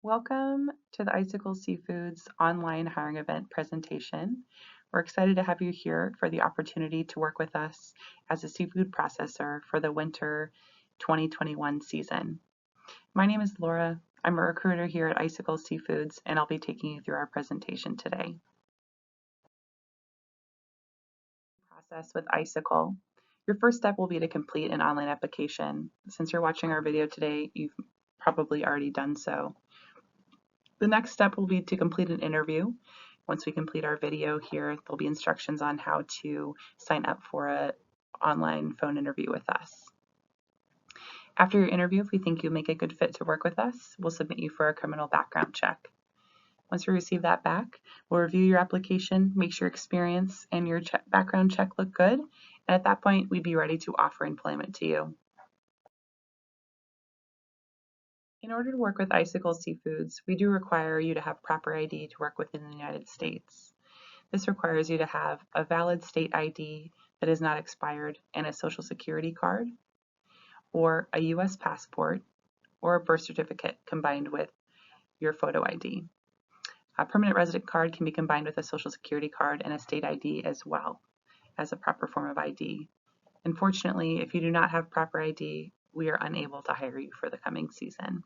Welcome to the Icicle Seafoods online hiring event presentation. We're excited to have you here for the opportunity to work with us as a seafood processor for the winter 2021 season. My name is Laura. I'm a recruiter here at Icicle Seafoods, and I'll be taking you through our presentation today. Process with Icicle. Your first step will be to complete an online application. Since you're watching our video today, you've probably already done so. The next step will be to complete an interview. Once we complete our video here, there'll be instructions on how to sign up for an online phone interview with us. After your interview, if we think you'll make a good fit to work with us, we'll submit you for a criminal background check. Once we receive that back, we'll review your application, make sure your experience and your background check look good, and at that point, we'd be ready to offer employment to you. In order to work with Icicle Seafoods, we do require you to have proper ID to work within the United States. This requires you to have a valid state ID that is not expired and a social security card, or a US passport, or a birth certificate combined with your photo ID. A permanent resident card can be combined with a social security card and a state ID as well as a proper form of ID. Unfortunately, if you do not have proper ID, we are unable to hire you for the coming season.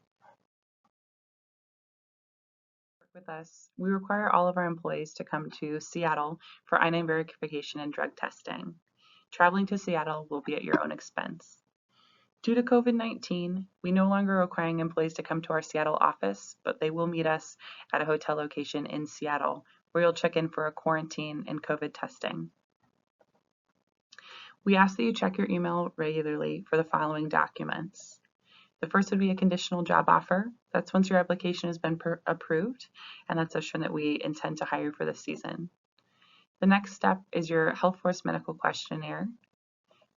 With us, we require all of our employees to come to Seattle for I-9 verification and drug testing. Traveling to Seattle will be at your own expense. Due to COVID-19, we no longer are requiring employees to come to our Seattle office, but they will meet us at a hotel location in Seattle, where you'll check in for a quarantine and COVID testing. We ask that you check your email regularly for the following documents. The first would be a conditional job offer. That's once your application has been approved, and that's us showing that we intend to hire you for the season. The next step is your Health Force medical questionnaire.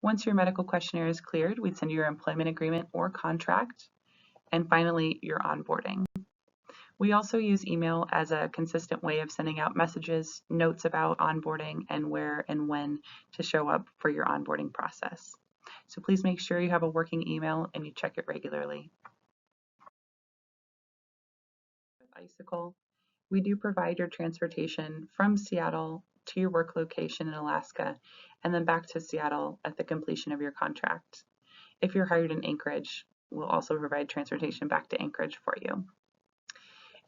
Once your medical questionnaire is cleared, we'd send you your employment agreement or contract, and finally, your onboarding. We also use email as a consistent way of sending out messages, notes about onboarding, and where and when to show up for your onboarding process. So please make sure you have a working email and you check it regularly. With Icicle, we do provide your transportation from Seattle to your work location in Alaska and then back to Seattle at the completion of your contract. If you're hired in Anchorage, we'll also provide transportation back to Anchorage for you.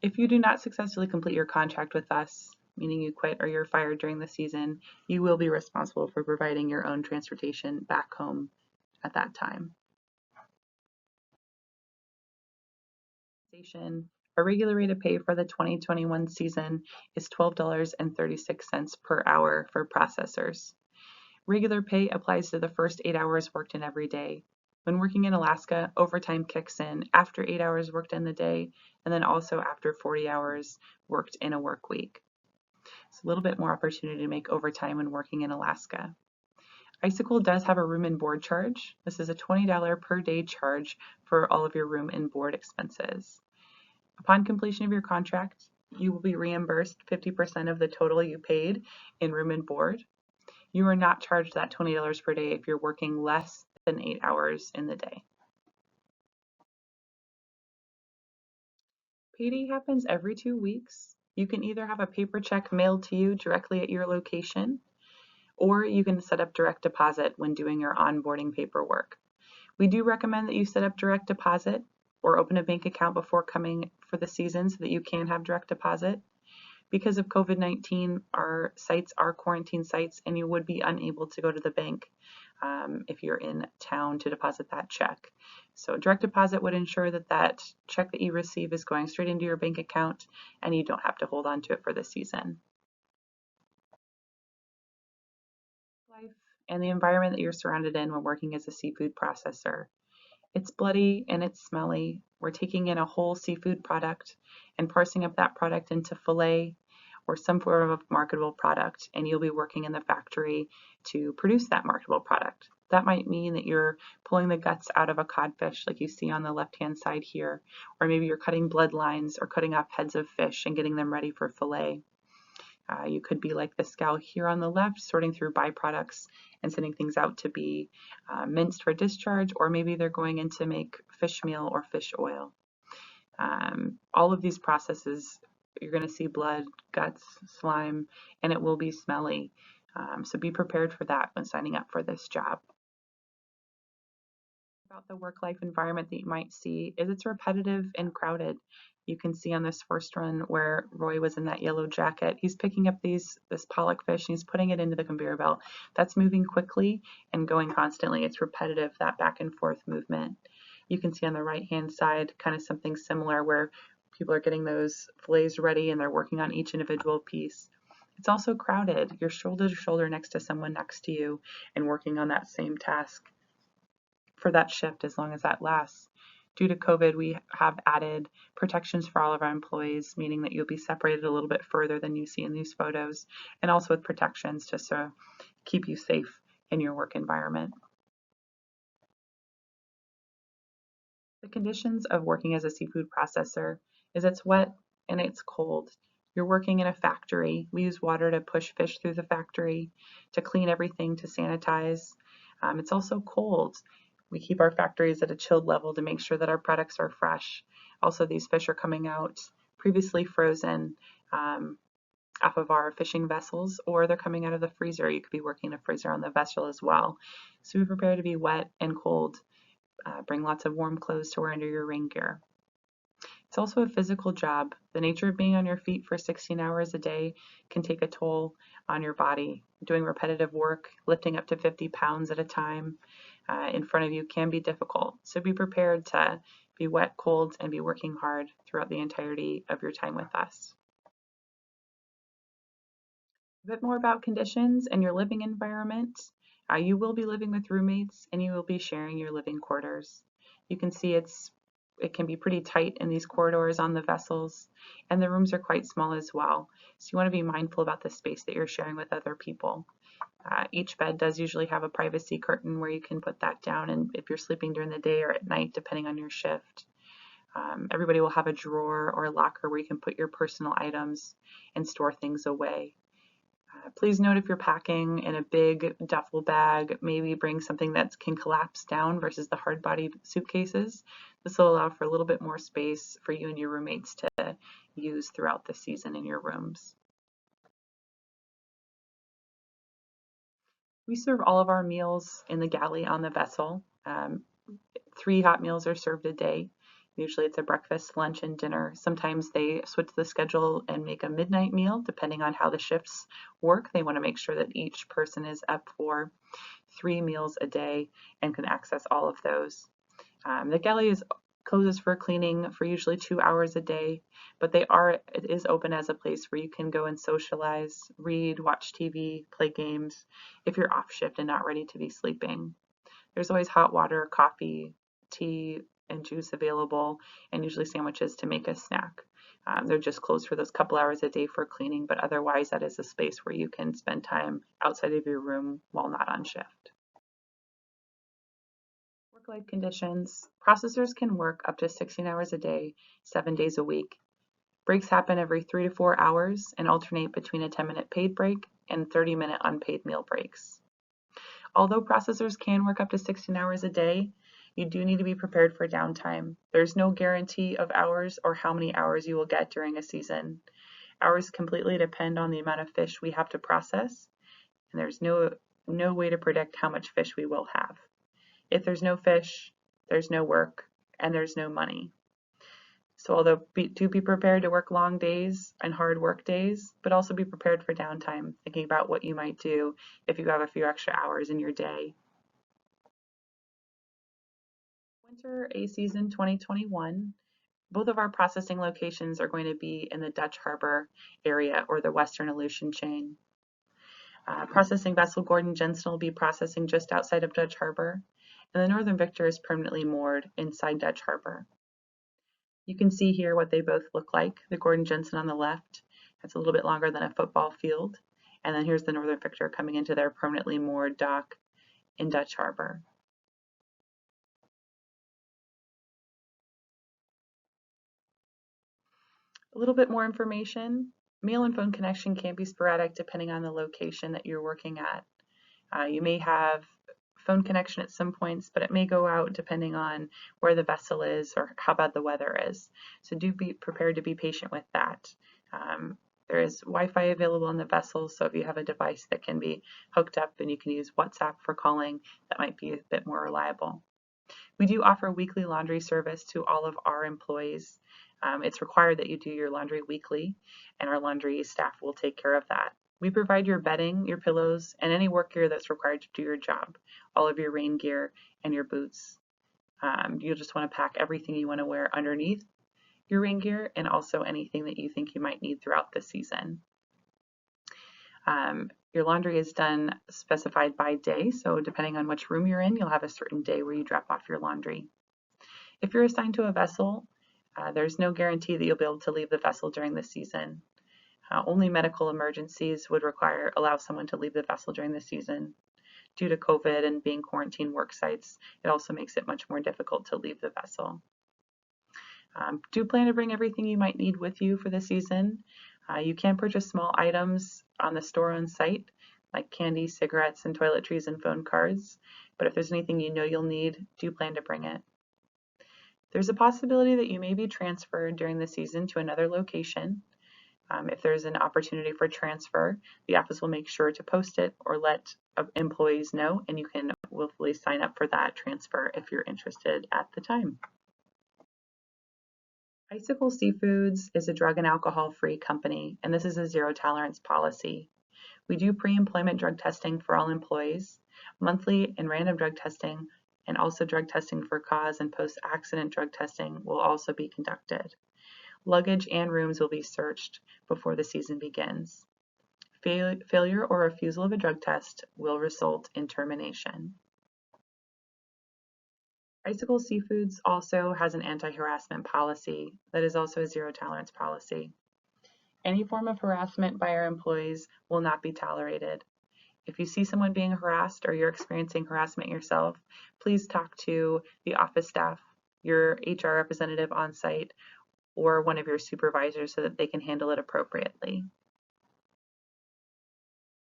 If you do not successfully complete your contract with us, meaning you quit or you're fired during the season, you will be responsible for providing your own transportation back home at that time. Our regular rate of pay for the 2021 season is $12.36 per hour for processors. Regular pay applies to the first 8 hours worked in every day. When working in Alaska, overtime kicks in after 8 hours worked in the day, and then also after 40 hours worked in a work week. It's a little bit more opportunity to make overtime when working in Alaska. Icicle does have a room and board charge. This is a $20 per day charge for all of your room and board expenses. Upon completion of your contract, you will be reimbursed 50% of the total you paid in room and board. You are not charged that $20 per day if you're working less than 8 hours in the day. Payday happens every 2 weeks. You can either have a paper check mailed to you directly at your location, or you can set up direct deposit when doing your onboarding paperwork. We do recommend that you set up direct deposit or open a bank account before coming for the season so that you can have direct deposit. Because of COVID-19, our sites are quarantine sites and you would be unable to go to the bank if you're in town to deposit that check. So direct deposit would ensure that that check that you receive is going straight into your bank account and you don't have to hold on to it for the season. Life and the environment that you're surrounded in when working as a seafood processor. It's bloody and it's smelly. We're taking in a whole seafood product and parsing up that product into fillet or some form of marketable product, and you'll be working in the factory to produce that marketable product. That might mean that you're pulling the guts out of a codfish like you see on the left-hand side here, or maybe you're cutting blood lines or cutting off heads of fish and getting them ready for fillet. You could be like this gal here on the left, sorting through byproducts and sending things out to be minced for discharge, or maybe they're going in to make fish meal or fish oil. All of these processes, you're going to see blood, guts, slime, and it will be smelly. So be prepared for that when signing up for this job. About the work-life environment that you might see is it's repetitive and crowded. You can see on this first run where Roy was in that yellow jacket, he's picking up this pollock fish and he's putting it into the conveyor belt. That's moving quickly and going constantly. It's repetitive, that back and forth movement. You can see on the right-hand side kind of something similar where people are getting those fillets ready and they're working on each individual piece. It's also crowded. You're shoulder to shoulder next to someone next to you and working on that same task for that shift as long as that lasts. Due to COVID, we have added protections for all of our employees, meaning that you'll be separated a little bit further than you see in these photos, and also with protections just to keep you safe in your work environment. The conditions of working as a seafood processor is it's wet and it's cold. You're working in a factory. We use water to push fish through the factory, to clean everything, to sanitize. It's also cold. We keep our factories at a chilled level to make sure that our products are fresh. Also, these fish are coming out previously frozen off of our fishing vessels, or they're coming out of the freezer. You could be working in a freezer on the vessel as well. So be prepared to be wet and cold. Bring lots of warm clothes to wear under your rain gear. It's also a physical job. The nature of being on your feet for 16 hours a day can take a toll on your body. Doing repetitive work, lifting up to 50 pounds at a time in front of you can be difficult. So be prepared to be wet, cold, and be working hard throughout the entirety of your time with us. A bit more about conditions and your living environment. You will be living with roommates and you will be sharing your living quarters. You can see it can be pretty tight in these corridors on the vessels, and the rooms are quite small as well. So you want to be mindful about the space that you're sharing with other people. Each bed does usually have a privacy curtain where you can put that down, and if you're sleeping during the day or at night, depending on your shift. Everybody will have a drawer or a locker where you can put your personal items and store things away. Please note if you're packing in a big duffel bag, maybe bring something that can collapse down versus the hard-bodied suitcases. This will allow for a little bit more space for you and your roommates to use throughout the season in your rooms. We serve all of our meals in the galley on the vessel. 3 hot meals are served a day. Usually it's a breakfast, lunch, and dinner. Sometimes they switch the schedule and make a midnight meal, depending on how the shifts work. They want to make sure that each person is up for 3 meals a day and can access all of those. The galley closes for cleaning for usually 2 hours a day, but it is open as a place where you can go and socialize, read, watch TV, play games if you're off shift and not ready to be sleeping. There's always hot water, coffee, tea, and juice available, and usually sandwiches to make a snack. They're just closed for those couple hours a day for cleaning, but otherwise that is a space where you can spend time outside of your room while not on shift. Work-life conditions. Processors can work up to 16 hours a day, 7 days a week. Breaks happen every 3 to 4 hours and alternate between a 10-minute paid break and 30-minute unpaid meal breaks. Although processors can work up to 16 hours a day, you do need to be prepared for downtime. There's no guarantee of hours or how many hours you will get during a season. Hours completely depend on the amount of fish we have to process, and there's no way to predict how much fish we will have. If there's no fish, there's no work, and there's no money. So although do be prepared to work long days and hard work days, but also be prepared for downtime, thinking about what you might do if you have a few extra hours in your day. Winter A season 2021, both of our processing locations are going to be in the Dutch Harbor area or the Western Aleutian chain. Processing vessel Gordon Jensen will be processing just outside of Dutch Harbor, and the Northern Victor is permanently moored inside Dutch Harbor. You can see here what they both look like. The Gordon Jensen on the left, that's a little bit longer than a football field, and then here's the Northern Victor coming into their permanently moored dock in Dutch Harbor. A little bit more information. Mail and phone connection can be sporadic depending on the location that you're working at. You may have phone connection at some points, but it may go out depending on where the vessel is or how bad the weather is. So do be prepared to be patient with that. There is Wi-Fi available on the vessel, so if you have a device that can be hooked up and you can use WhatsApp for calling, that might be a bit more reliable. We do offer weekly laundry service to all of our employees. It's required that you do your laundry weekly, and our laundry staff will take care of that. We provide your bedding, your pillows, and any work gear that's required to do your job, all of your rain gear and your boots. You'll just want to pack everything you want to wear underneath your rain gear and also anything that you think you might need throughout the season. Your laundry is done specified by day, so depending on which room you're in, you'll have a certain day where you drop off your laundry. If you're assigned to a vessel, there's no guarantee that you'll be able to leave the vessel during the season. Only medical emergencies would allow someone to leave the vessel during the season. Due to COVID and being quarantine work sites, it also makes it much more difficult to leave the vessel. Do plan to bring everything you might need with you for the season. You can purchase small items on the store on site, like candy, cigarettes, and toiletries and phone cards. But if there's anything you know you'll need, do plan to bring it. There's a possibility that you may be transferred during the season to another location. If there's an opportunity for transfer, the office will make sure to post it or let employees know, and you can willfully sign up for that transfer if you're interested at the time. Icicle Seafoods is a drug and alcohol-free company, and this is a zero-tolerance policy. We do pre-employment drug testing for all employees, monthly and random drug testing, and also drug testing for cause and post-accident drug testing will also be conducted. Luggage and rooms will be searched before the season begins. Failure or refusal of a drug test will result in termination. Icicle Seafoods also has an anti-harassment policy that is also a zero-tolerance policy. Any form of harassment by our employees will not be tolerated. If you see someone being harassed or you're experiencing harassment yourself, please talk to the office staff, your HR representative on site, or one of your supervisors so that they can handle it appropriately.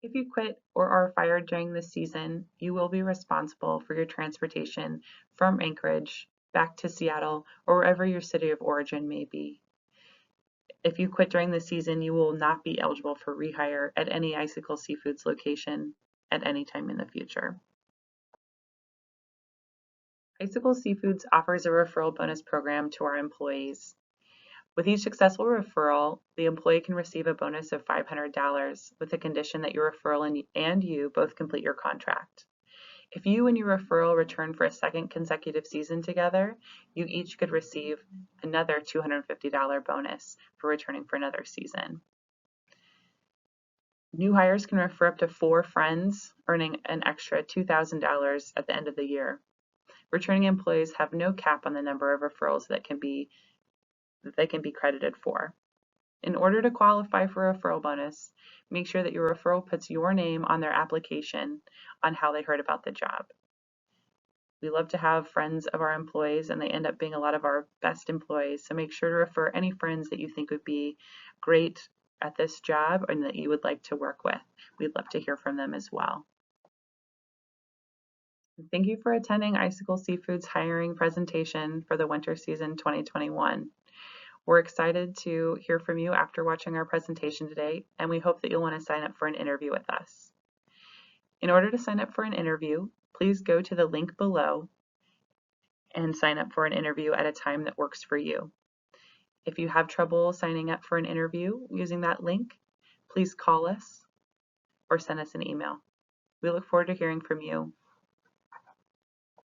If you quit or are fired during this season, you will be responsible for your transportation from Anchorage back to Seattle or wherever your city of origin may be. If you quit during the season, you will not be eligible for rehire at any Icicle Seafoods location at any time in the future. Icicle Seafoods offers a referral bonus program to our employees. With each successful referral, the employee can receive a bonus of $500 with the condition that your referral and you both complete your contract. If you and your referral return for a second consecutive season together, you each could receive another $250 bonus for returning for another season. New hires can refer up to 4 friends, earning an extra $2,000 at the end of the year. Returning employees have no cap on the number of referrals that they can be credited for. In order to qualify for a referral bonus, make sure that your referral puts your name on their application on how they heard about the job. We love to have friends of our employees, and they end up being a lot of our best employees, so make sure to refer any friends that you think would be great at this job and that you would like to work with. We'd love to hear from them as well. Thank you for attending Icicle Seafoods hiring presentation for the winter season 2021. We're excited to hear from you after watching our presentation today, and we hope that you'll want to sign up for an interview with us. In order to sign up for an interview, please go to the link below and sign up for an interview at a time that works for you. If you have trouble signing up for an interview using that link, please call us or send us an email. We look forward to hearing from you.